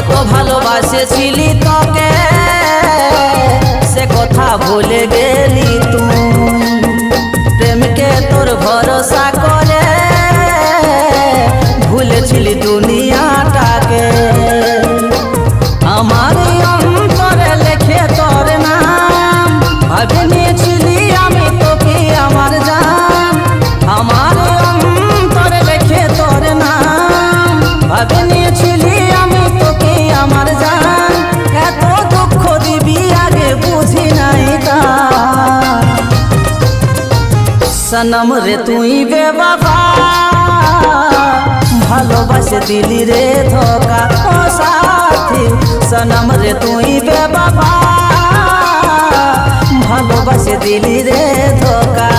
কত ভালোবাসেছিলি তোকে সে কথা ভুলে গেলি তুই। প্রেমকে তোর ভরসা করে ভুলেছিলি দুনিয়াটাকে। আমার অন্তরে লেখে তোর নাম, ভাবে নিয়েছিলি আমি তোকে আমার জান। আমার অন্তরে লেখে তোর নাম, ভাবে নিয়েছিলি আমি তোকে আমার জান। এত দুঃখ দিবি আগে বুঝি নাই তা। সনম রে তুই বেবাবা, ভালোবাসে দিলি রে ধোকা। ও সাথী সনম রে তুই বেবাবা, ভালোবাসে দিলি রে ধোকা।